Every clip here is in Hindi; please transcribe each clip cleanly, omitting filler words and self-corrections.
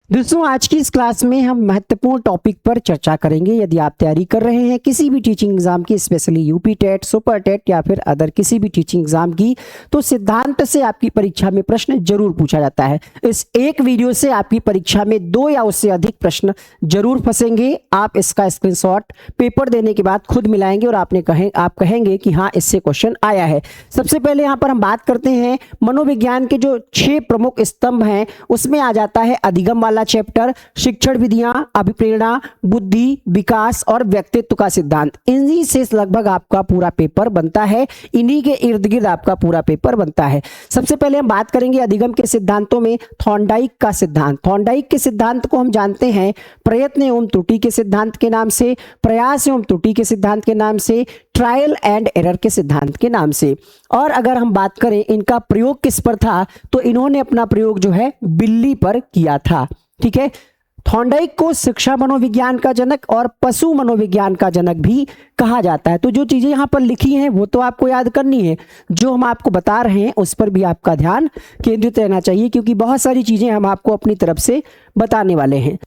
दोस्तों आज की इस क्लास में हम महत्वपूर्ण टॉपिक पर चर्चा करेंगे। यदि आप तैयारी कर रहे हैं किसी भी टीचिंग एग्जाम की, specially UP TET, super TET या फिर अदर किसी भी टीचिंग एग्जाम की, तो सिद्धांत से आपकी परीक्षा में प्रश्न जरूर पूछा जाता है। इस एक वीडियो से आपकी परीक्षा में 2 या उससे अधिक प्रश्न जरूर फंसेंगे। आप इसका स्क्रीनशॉट पेपर देने के बाद खुद मिलाएंगे और आप कहेंगे कि हाँ, इससे क्वेश्चन आया है। सबसे पहले यहाँ पर हम बात करते हैं मनोविज्ञान के जो 6 प्रमुख स्तंभ हैं, उसमें आ जाता है अधिगम वाला चैप्टर, शिक्षण विधियां, अभिप्रेरणा, बुद्धि, विकास और व्यक्तित्व का सिद्धांत। इन्हीं से लगभग आपका पूरा पेपर बनता है, इन्हीं के इर्द गिर्द आपका पूरा पेपर बनता है। सबसे पहले हम बात करेंगे अधिगम के सिद्धांतों में थॉर्नडाइक का सिद्धांत। थॉर्नडाइक के सिद्धांत को हम जानते हैं प्रयत्न एवं त्रुटि के सिद्धांत के नाम से, प्रयास एवं त्रुटि के सिद्धांत के नाम से, ट्रायल एंड एरर के सिद्धांत के नाम से। और अगर हम बात करें इनका प्रयोग किस पर था, तो इन्होंने अपना प्रयोग जो है बिल्ली पर किया था। ठीक है, थॉर्नडाइक को शिक्षा मनोविज्ञान का जनक और पशु मनोविज्ञान का जनक भी कहा जाता है। तो जो चीजें यहां पर लिखी हैं वो तो आपको याद करनी है, जो हम आपको बता रहे हैं उस पर भी आपका ध्यान केंद्रित रहना चाहिए, क्योंकि बहुत सारी चीजें हम आपको अपनी तरफ से बताने वाले हैं।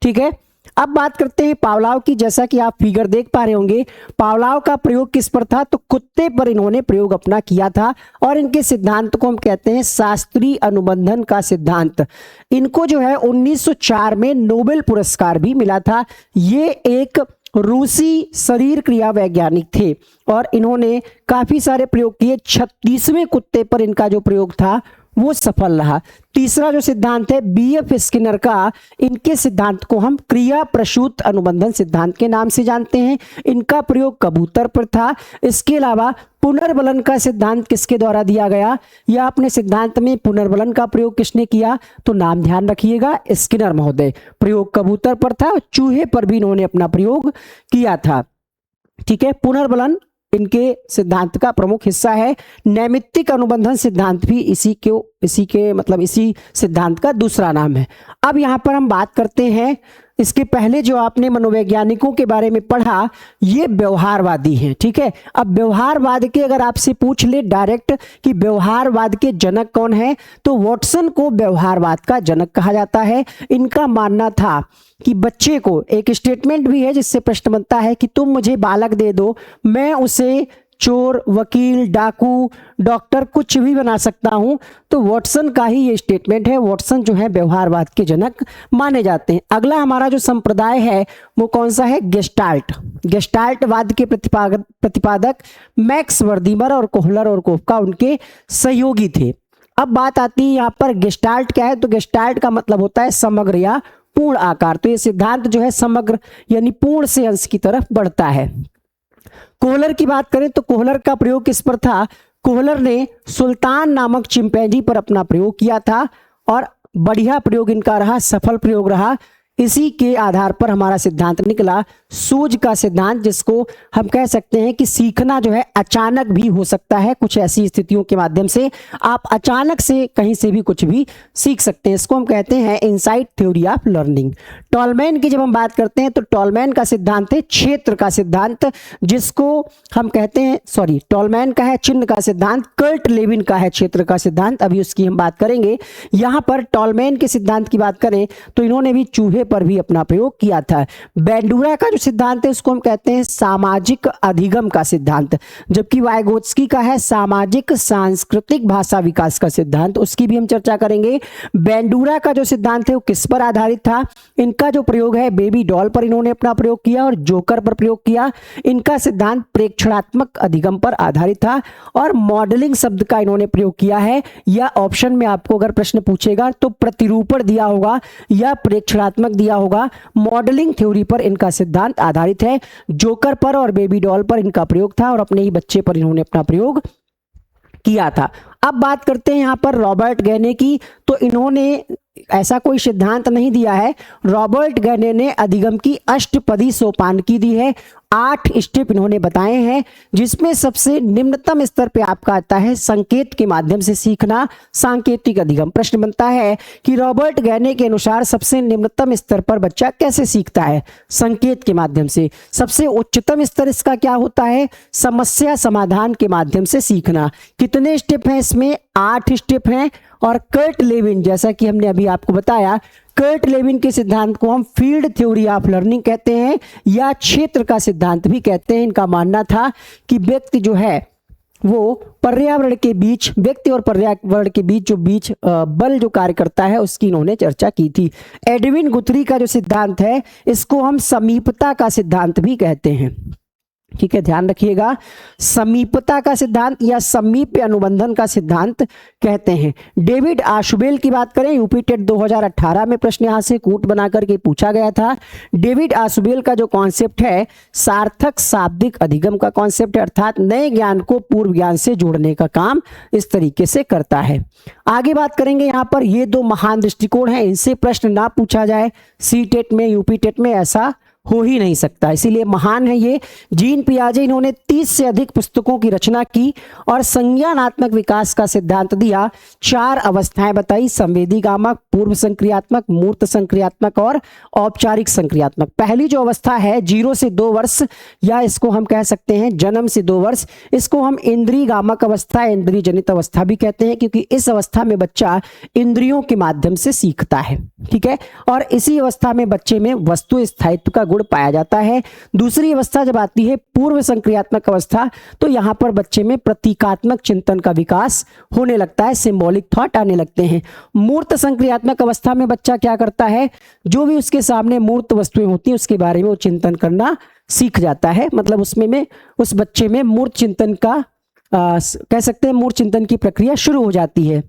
ठीक है, अब बात करते हैं पावलाव की। जैसा कि आप फिगर देख पा रहे होंगे, पावलाव का प्रयोग किस पर था, तो कुत्ते पर इन्होंने प्रयोग अपना किया था। और इनके सिद्धांत को हम कहते हैं शास्त्रीय अनुबंधन का सिद्धांत। इनको जो है 1904 में नोबेल पुरस्कार भी मिला था। ये एक रूसी शरीर क्रिया वैज्ञानिक थे और इन्होंने काफी सारे प्रयोग किए। 36वें कुत्ते पर इनका जो प्रयोग था वो सफल रहा। तीसरा जो सिद्धांत है बीएफ स्किनर का, इनके सिद्धांत को हम क्रिया प्रसूत अनुबंधन सिद्धांत के नाम से जानते हैं। इनका प्रयोग कबूतर पर था। इसके अलावा पुनर्बलन का सिद्धांत किसके द्वारा दिया गया, या अपने सिद्धांत में पुनर्बलन का प्रयोग किसने किया, तो नाम ध्यान रखिएगा, स्किनर महोदय। प्रयोग कबूतर पर था, चूहे पर भी इन्होंने अपना प्रयोग किया था। ठीक है, पुनर्बलन इनके सिद्धांत का प्रमुख हिस्सा है। नैमित्तिक अनुबंधन सिद्धांत भी इसी सिद्धांत का दूसरा नाम है। अब यहां पर हम बात करते हैं, इसके पहले जो आपने मनोवैज्ञानिकों के बारे में पढ़ा, ये व्यवहारवादी हैं। ठीक है, अब व्यवहारवाद के अगर आपसे पूछ ले डायरेक्ट कि व्यवहारवाद के जनक कौन है, तो वॉटसन को व्यवहारवाद का जनक कहा जाता है। इनका मानना था कि बच्चे को, एक स्टेटमेंट भी है जिससे प्रश्न बनता है कि तुम मुझे बालक दे दो, मैं उसे चोर, वकील, डाकू, डॉक्टर कुछ भी बना सकता हूं। तो वॉटसन का ही ये स्टेटमेंट है। वॉटसन जो है व्यवहारवाद के जनक माने जाते हैं। अगला हमारा जो संप्रदाय है वो कौन सा है, गेस्टाल्ट। गेस्टाल्टवाद के प्रतिपादक मैक्स वर्दीमर और कोहलर और कोफका उनके सहयोगी थे। अब बात आती है यहाँ पर गेस्टाल्ट क्या है, तो गेस्टाल्ट का मतलब होता है समग्र या पूर्ण आकार। तो ये सिद्धांत जो है समग्र यानी पूर्ण से अंश की तरफ बढ़ता है। कोहलर की बात करें तो कोहलर का प्रयोग किस पर था, कोहलर ने सुल्तान नामक चिंपैंजी पर अपना प्रयोग किया था और बढ़िया प्रयोग इनका रहा, सफल प्रयोग रहा। इसी के आधार पर हमारा सिद्धांत निकला सूझ का सिद्धांत, जिसको हम कह सकते हैं कि सीखना जो है अचानक भी हो सकता है। कुछ ऐसी स्थितियों के माध्यम से आप अचानक से कहीं से भी कुछ भी सीख सकते हैं। इसको हम कहते हैं insight theory of learning. Tall man की जब हम बात करते हैं तो टॉलमैन का सिद्धांत है क्षेत्र का सिद्धांत, जिसको हम कहते हैं टॉलमैन का है चिन्ह का सिद्धांत, कर्ट लेविन का है क्षेत्र का सिद्धांत। अभी उसकी हम बात करेंगे। यहां पर टॉलमैन के सिद्धांत की बात करें तो इन्होंने भी चूहे पर भी अपना प्रयोग किया था। बेंडूरा का जो सिद्धांत है उसको हम कहते हैं सामाजिक अधिगम का सिद्धांत, जबकि वाइगोत्स्की का है सामाजिक सांस्कृतिक भाषा विकास का सिद्धांत। उसकी भी हम चर्चा करेंगे। बेंडूरा का जो सिद्धांत है वो किस पर आधारित था, इनका जो प्रयोग है बेबी डॉल पर इन्होंने अपना प्रयोग किया और जोकर पर प्रयोग किया। इनका सिद्धांत प्रेक्षणात्मक अधिगम पर आधारित था और मॉडलिंग शब्द का इन्होंने प्रयोग किया है। या ऑप्शन में आपको अगर प्रश्न पूछेगा तो प्रतिरूपण दिया होगा या प्रेक्षणात्मक दिया होगा। मॉडलिंग थ्योरी पर इनका सिद्धांत आधारित है। जोकर पर और बेबी डॉल पर इनका प्रयोग था और अपने ही बच्चे पर इन्होंने अपना प्रयोग किया था। अब बात करते हैं यहां पर रॉबर्ट गैने की। तो इन्होंने ऐसा कोई सिद्धांत नहीं दिया है। रॉबर्ट गैने ने अधिगम की अष्टपदी सोपान की दी है। 8 स्टेप इन्होंने बताए हैं, जिसमें सबसे निम्नतम स्तर पे आपका आता है संकेत के माध्यम से सीखना, सांकेतिक अधिगम। प्रश्न बनता है कि रॉबर्ट गैने के अनुसार सबसे निम्नतम स्तर पर बच्चा कैसे सीखता है? संकेत के माध्यम से। सबसे उच्चतम स्तर इसका क्या होता है? समस्या समाधान के माध्यम से सीखना। कितने स्टेप हैं इसमें? 8 स्टेप हैं। और कर्ट लेविन, जैसा कि हमने अभी आपको बताया, कर्ट लेविन के सिद्धांत को हम फील्ड थ्योरी ऑफ लर्निंग कहते हैं या क्षेत्र का सिद्धांत भी कहते हैं। इनका मानना था कि व्यक्ति जो है वो पर्यावरण के बीच, व्यक्ति और पर्यावरण के बीच जो बल जो कार्य करता है उसकी इन्होंने चर्चा की थी। एडविन गुथरी का जो सिद्धांत है इसको हम समीपता का सिद्धांत भी कहते हैं। ठीक है, ध्यान रखिएगा, समीपता का सिद्धांत या समीप्य अनुबंधन का सिद्धांत कहते हैं। डेविड आशुबेल की बात करें, यूपी टेट 2018 में प्रश्न यहां से कूट बना करके पूछा गया था। डेविड आशुबेल का जो कॉन्सेप्ट है सार्थक शाब्दिक अधिगम का कॉन्सेप्ट है, अर्थात नए ज्ञान को पूर्व ज्ञान से जोड़ने का काम इस तरीके से करता है। आगे बात करेंगे यहाँ पर, ये 2 महान दृष्टिकोण हैं, इनसे प्रश्न ना पूछा जाए सी टेट में, यूपी टेट में, ऐसा हो ही नहीं सकता, इसीलिए महान है ये। जीन पियाजे, इन्होंने 30 से अधिक पुस्तकों की रचना की और संज्ञानात्मक विकास का सिद्धांत दिया। 4 अवस्थाएं बताई, संवेदीगामक, पूर्व संक्रियात्मक, मूर्त संक्रियात्मक और औपचारिक संक्रियात्मक। पहली जो अवस्था है 0 से 2 वर्ष, या इसको हम कह सकते हैं जन्म से 2 वर्ष, इसको हम इंद्रिय गामक अवस्था, इंद्रिय जनित अवस्था भी कहते हैं, क्योंकि इस अवस्था में बच्चा इंद्रियों के माध्यम से सीखता है। ठीक है, और इसी अवस्था में बच्चे में वस्तु स्थायित्व का गुण पाया जाता है। दूसरी अवस्था जब आती है पूर्व संक्रियात्मक अवस्था, तो यहां पर बच्चे में प्रतीकात्मक चिंतन का विकास होने लगता है, सिंबॉलिक थॉट आने लगते हैं। मूर्त संक्रियात्मक अवस्था में बच्चा क्या करता है? जो भी उसके सामने मूर्त वस्तुएं होती हैं उसके बारे में वो चिंतन करना सीख जाता है, मतलब उसमें उस बच्चे में मूर्त चिंतन का कह सकते हैं मूर्त चिंतन की प्रक्रिया शुरू हो जाती है।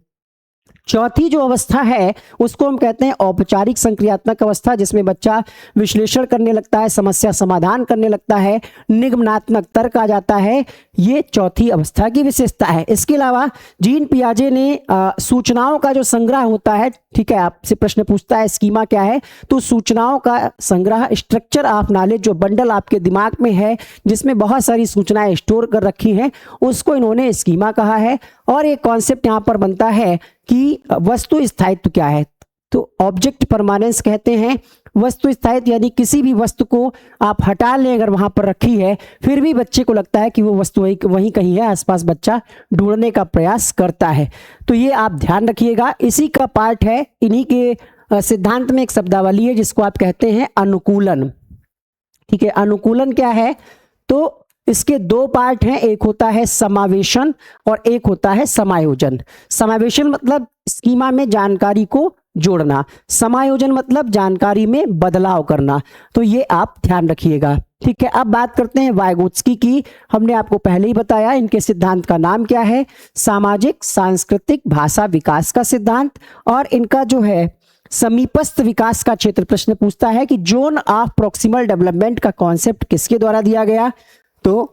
चौथी जो अवस्था है उसको हम कहते हैं औपचारिक संक्रियात्मक अवस्था, जिसमें बच्चा विश्लेषण करने लगता है, समस्या समाधान करने लगता है, निगमनात्मक तर्क आ जाता है। ये चौथी अवस्था की विशेषता है। इसके अलावा जीन पियाजे ने सूचनाओं का जो संग्रह होता है, ठीक है, आपसे प्रश्न पूछता है स्कीमा क्या है, तो सूचनाओं का संग्रह, स्ट्रक्चर ऑफ नॉलेज, जो बंडल आपके दिमाग में है जिसमें बहुत सारी सूचनाएं स्टोर कर रखी हैं, उसको इन्होंने स्कीमा कहा है। और एक कॉन्सेप्ट यहाँ पर बनता है कि वस्तु स्थायित्व क्या है, तो ऑब्जेक्ट परमानेंस कहते हैं। वस्तु स्थायित्व यानी किसी भी वस्तु को आप हटा लें, अगर वहां पर रखी है फिर भी बच्चे को लगता है कि वो वस्तु वहीं कहीं है, आसपास बच्चा ढूंढने का प्रयास करता है। तो ये आप ध्यान रखिएगा, इसी का पार्ट है। इन्हीं के सिद्धांत में एक शब्दावली है जिसको आप कहते हैं अनुकूलन। ठीक है, अनुकूलन क्या है? तो इसके 2 पार्ट हैं, एक होता है समावेशन और एक होता है समायोजन। समावेशन मतलब स्कीमा में जानकारी को जोड़ना, समायोजन मतलब जानकारी में बदलाव करना। तो ये आप ध्यान रखिएगा। ठीक है, अब बात करते हैं वाइगोत्स्की की। हमने आपको पहले ही बताया इनके सिद्धांत का नाम क्या है, सामाजिक सांस्कृतिक भाषा विकास का सिद्धांत। और इनका जो है समीपस्थ विकास का क्षेत्र, प्रश्न पूछता है कि जोन ऑफ प्रोक्सिमल डेवलपमेंट का कॉन्सेप्ट किसके द्वारा दिया गया, तो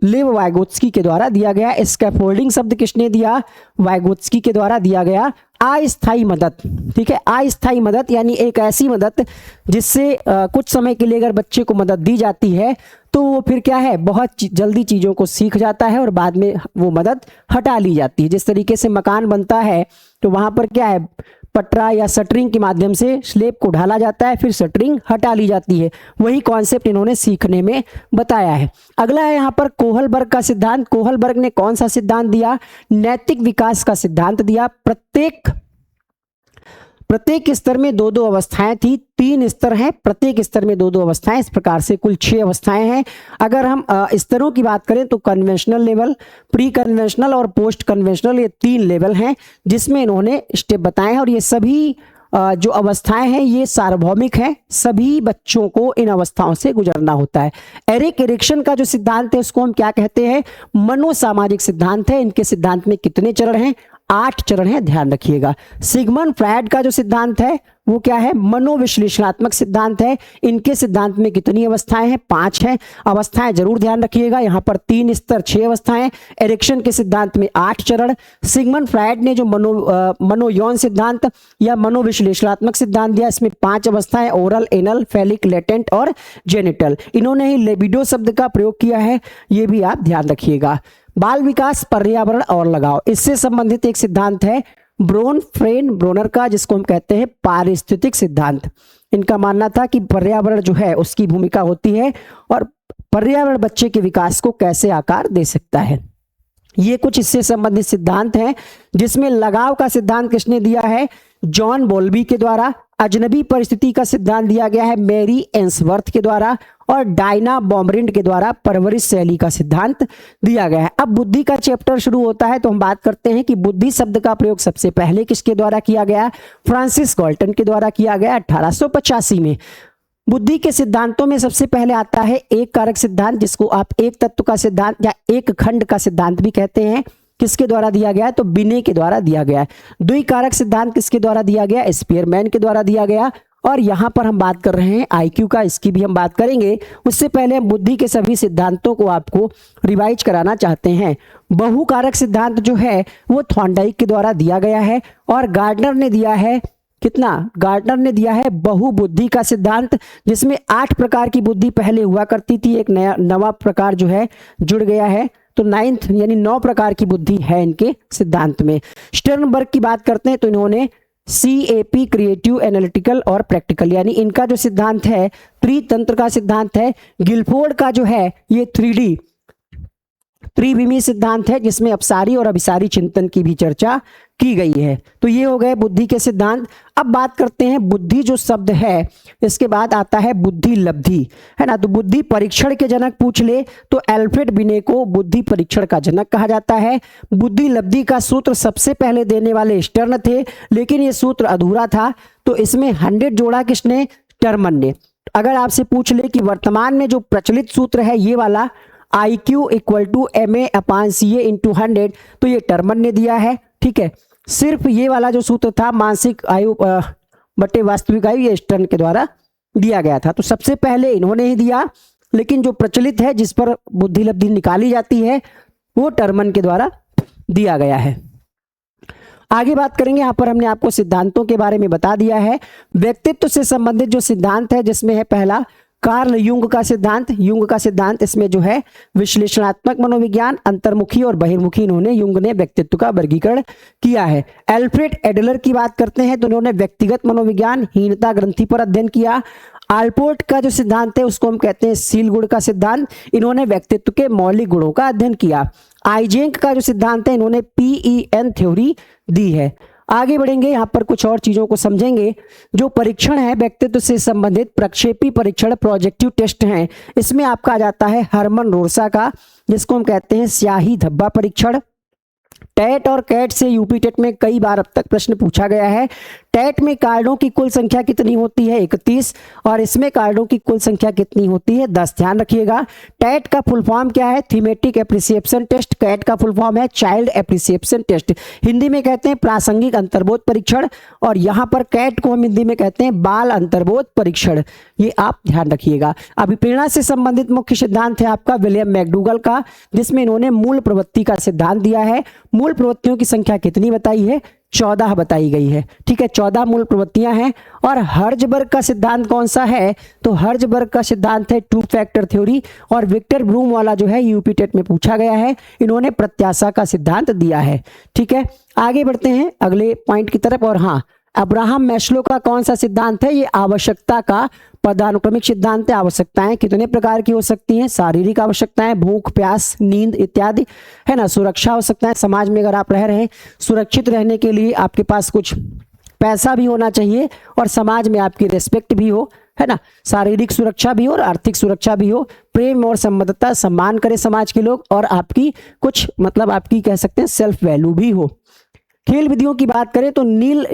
लेव वाइगोत्स्की के द्वारा दिया गया। स्कैफोल्डिंग शब्द किसने दिया? वाइगोत्स्की के द्वारा दिया गया। अस्थायी मदद, ठीक है, अस्थायी मदद यानी एक ऐसी मदद जिससे कुछ समय के लिए अगर बच्चे को मदद दी जाती है तो वो फिर क्या है, बहुत जल्दी चीज़ों को सीख जाता है और बाद में वो मदद हटा ली जाती है। जिस तरीके से मकान बनता है तो वहाँ पर क्या है, पटरा या शटरिंग के माध्यम से स्लेब को ढाला जाता है, फिर शटरिंग हटा ली जाती है। वही कॉन्सेप्ट इन्होंने सीखने में बताया है। अगला है यहाँ पर कोहलबर्ग का सिद्धांत। कोहलबर्ग ने कौन सा सिद्धांत दिया? नैतिक विकास का सिद्धांत दिया। प्रत्येक स्तर में 2-2 अवस्थाएं थी, 3 स्तर हैं, प्रत्येक स्तर में 2-2 अवस्थाएं, इस प्रकार से कुल 6 अवस्थाएं हैं। अगर हम स्तरों की बात करें तो कन्वेंशनल लेवल, प्री कन्वेंशनल और पोस्ट कन्वेंशनल, ये 3 लेवल हैं जिसमें इन्होंने स्टेप बताए हैं। और ये सभी जो अवस्थाएं हैं ये सार्वभौमिक हैं, सभी बच्चों को इन अवस्थाओं से गुजरना होता है। एरिक एरिक्सन का जो सिद्धांत है उसको हम क्या कहते हैं? मनोसामाजिक सिद्धांत है। इनके सिद्धांत में कितने चरण हैं? 8 चरण है, ध्यान रखिएगा। सिगमंड फ्रायड का जो सिद्धांत है वो क्या है, मनोविश्लेषणात्मक सिद्धांत है। इनके सिद्धांत में कितनी अवस्थाएं हैं, 5 हैं। अवस्थाएं जरूर ध्यान रखिएगा, यहाँ पर 3 स्तर 6 अवस्थाएं। एरिक्सन के सिद्धांत में 8 चरण। सिगमंड फ्रायड ने जो मनोयौन सिद्धांत या मनोविश्लेषणात्मक सिद्धांत दिया, इसमें 5 अवस्थाएं, ओरल, एनल, फेलिक, लेटेंट और जेनिटल। इन्होंने ही लिबिडो शब्द का प्रयोग किया है, ये भी आप ध्यान रखिएगा। बाल विकास, पर्यावरण और लगाव, इससे संबंधित एक सिद्धांत है ब्रोनर का, जिसको हम कहते हैं पारिस्थितिक सिद्धांत। इनका मानना था कि पर्यावरण जो है उसकी भूमिका होती है और पर्यावरण बच्चे के विकास को कैसे आकार दे सकता है। ये कुछ इससे संबंधित सिद्धांत हैं, जिसमें लगाव का सिद्धांत किसने दिया है, जॉन बॉल्बी के द्वारा। अजनबी परिस्थिति का सिद्धांत दिया गया है मैरी एंसवर्थ के द्वारा, और डायना बॉमरिंड के द्वारा परवरिश शैली का सिद्धांत दिया गया है। अब बुद्धि का चैप्टर शुरू होता है, तो हम बात करते हैं कि बुद्धि शब्द का प्रयोग सबसे पहले किसके द्वारा किया गया, फ्रांसिस गाल्टन के द्वारा किया गया 1885 में। बुद्धि के सिद्धांतों में सबसे पहले आता है एक कारक सिद्धांत, जिसको आप एक तत्व का सिद्धांत या एक खंड का सिद्धांत भी कहते हैं। किसके द्वारा दिया गया है, तो बिने के द्वारा दिया गया है। द्विकारक सिद्धांत किसके द्वारा दिया गया, स्पीयरमैन के द्वारा दिया गया। और यहां पर हम बात कर रहे हैं आईक्यू का, इसकी भी हम बात करेंगे। उससे पहले हम बुद्धि के सभी सिद्धांतों को आपको रिवाइज कराना चाहते हैं। बहुकारक सिद्धांत जो है वो थॉर्नडाइक के द्वारा दिया गया है, और गार्डनर ने दिया है कितना, गार्डनर ने दिया है बहुबुद्धि का सिद्धांत, जिसमें 8 प्रकार की बुद्धि पहले हुआ करती थी, एक नवा प्रकार जो है जुड़ गया है, तो 9th यानी 9 प्रकार की बुद्धि है इनके सिद्धांत में। स्टर्नबर्ग की बात करते हैं तो इन्होंने CAP क्रिएटिव, एनालिटिकल और प्रैक्टिकल, यानी इनका जो सिद्धांत है त्रितंत्र का सिद्धांत है। गिलफोर्ड का जो है ये 3D त्रिविमी सिद्धांत है, जिसमें अपसारी और अभिसारी चिंतन की भी चर्चा की गई है। तो ये हो गए बुद्धि के सिद्धांत। अब बात करते हैं बुद्धि जो शब्द है, इसके बाद आता है बुद्धि लब्धि, है ना। तो बुद्धि परीक्षण के जनक पूछ ले तो एल्फ्रेड बिने को बुद्धि परीक्षण का जनक कहा जाता है। बुद्धि लब्धि का सूत्र सबसे पहले देने वाले स्टर्न थे, लेकिन ये सूत्र अधूरा था, तो इसमें 100 जोड़ा किसने, टर्मन ने। अगर आपसे पूछ ले कि वर्तमान में जो प्रचलित सूत्र है ये वाला IQ = MA/CA × 100, तो ये टर्मन ने दिया है, ठीक है। सिर्फ ये वाला जो सूत्र था मानसिक आयु बटे वास्तविक आयु, ये स्टर्न के द्वारा दिया गया था। तो सबसे पहले इन्होंने ही दिया, लेकिन जो प्रचलित है जिस पर बुद्धि लब्धि निकाली जाती है वो टर्मन के द्वारा दिया गया है। आगे बात करेंगे, यहाँ पर हमने आपको सिद्धांतों के बारे में बता दिया है। व्यक्तित्व से संबंधित जो सिद्धांत है, जिसमें है पहला कार्ल युंग का सिद्धांत। युंग का सिद्धांत, इसमें जो है विश्लेषणात्मक मनोविज्ञान, अंतर्मुखी और बहिर्मुखी, इन्होंने युंग ने व्यक्तित्व का वर्गीकरण किया है। एल्फ्रेड एडलर की बात करते हैं तो इन्होंने व्यक्तिगत मनोविज्ञान, हीनता ग्रंथि पर अध्ययन किया। आल्पोर्ट का जो सिद्धांत है उसको हम कहते हैं सील गुण का सिद्धांत, इन्होंने व्यक्तित्व के मौलिक गुणों का अध्ययन किया। आइजेंक का जो सिद्धांत है, इन्होंने PEN थ्योरी दी है। आगे बढ़ेंगे, यहाँ पर कुछ और चीजों को समझेंगे। जो परीक्षण है व्यक्तित्व से संबंधित, प्रक्षेपी परीक्षण, प्रोजेक्टिव टेस्ट हैं, इसमें आपका आ जाता है हरमन रोरसा का, जिसको हम कहते हैं स्याही धब्बा परीक्षण। टेट और कैट से यूपी टेट में कई बार अब तक प्रश्न पूछा गया है। टेट में कार्डों की कुल संख्या कितनी होती है, 31, और इसमें कार्डों की कुल संख्या कितनी होती है, 10। ध्यान रखिएगा। टेट का फुल फॉर्म क्या है, थीमेटिक एप्रिसिएशन टेस्ट। कैट का फुल फॉर्म है चाइल्ड एप्रिसिएशन टेस्ट, हिंदी में कहते हैं प्रासंगिक अंतर्बोध परीक्षण, और यहाँ पर कैट को हम हिंदी में कहते हैं बाल अंतर्बोध परीक्षण। ये आप ध्यान रखिएगा। अभिप्रेरणा से संबंधित मुख्य सिद्धांत है आपका विलियम मैकडूगल का, जिसमें इन्होंने मूल प्रवृत्ति का सिद्धांत दिया है। मूल प्रवृत्तियों की संख्या कितनी बताई है, 14 बताई गई है, ठीक है। 14 मूल प्रवृत्तियां हैं। और हर्जबर्ग का सिद्धांत कौन सा है, तो हर्जबर्ग का सिद्धांत है 2 फैक्टर थ्योरी, और विक्टर ब्रूम वाला जो है यूपी टेट में पूछा गया है, इन्होंने प्रत्याशा का सिद्धांत दिया है, ठीक है। आगे बढ़ते हैं अगले पॉइंट की तरफ। और हाँ, अब्राहम मैस्लो का कौन सा सिद्धांत है, ये आवश्यकता का पदानुक्रमिक सिद्धांत है। आवश्यकताएं कितने प्रकार की हो सकती हैं, शारीरिक आवश्यकताएं, भूख, प्यास, नींद इत्यादि, है ना। सुरक्षा आवश्यकताएं, समाज में अगर आप रह रहे हैं, सुरक्षित रहने के लिए आपके पास कुछ पैसा भी होना चाहिए और समाज में आपकी रेस्पेक्ट भी हो, है ना। शारीरिक सुरक्षा भी हो और आर्थिक सुरक्षा भी हो, प्रेम और संबद्धता, सम्मान करे समाज के लोग, और आपकी कुछ मतलब आपकी कह सकते हैं सेल्फ वैल्यू भी हो। खेल विधियों की बात करें तो नील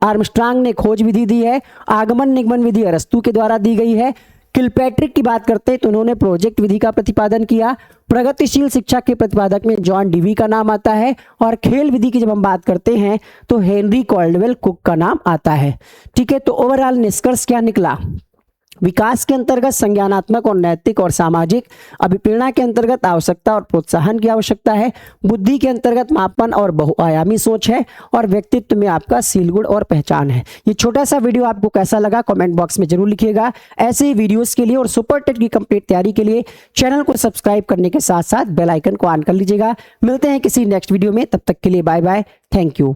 आर्मस्ट्रांग ने खोज विधि दी है। आगमन निगमन विधि अरस्तु के द्वारा दी गई है। किलपैट्रिक की बात करते हैं तो उन्होंने प्रोजेक्ट विधि का प्रतिपादन किया। प्रगतिशील शिक्षा के प्रतिपादक में जॉन डीवी का नाम आता है। और खेल विधि की जब हम बात करते हैं तो हेनरी कॉल्डवेल कुक का नाम आता है। ठीक है, तो ओवरऑल निष्कर्ष क्या निकला? विकास के अंतर्गत संज्ञानात्मक और नैतिक और सामाजिक, अभिप्रेरणा के अंतर्गत आवश्यकता और प्रोत्साहन की आवश्यकता है, बुद्धि के अंतर्गत मापन और बहुआयामी सोच है, और व्यक्तित्व में आपका सील गुण और पहचान है। ये छोटा सा वीडियो आपको कैसा लगा कमेंट बॉक्स में जरूर लिखिएगा। ऐसे ही वीडियोस के लिए और सुपर टेट की कंप्लीट तैयारी के लिए चैनल को सब्सक्राइब करने के साथ साथ बेल आइकन को ऑन कर लीजिएगा। मिलते हैं किसी नेक्स्ट वीडियो में, तब तक के लिए बाय बाय, थैंक यू।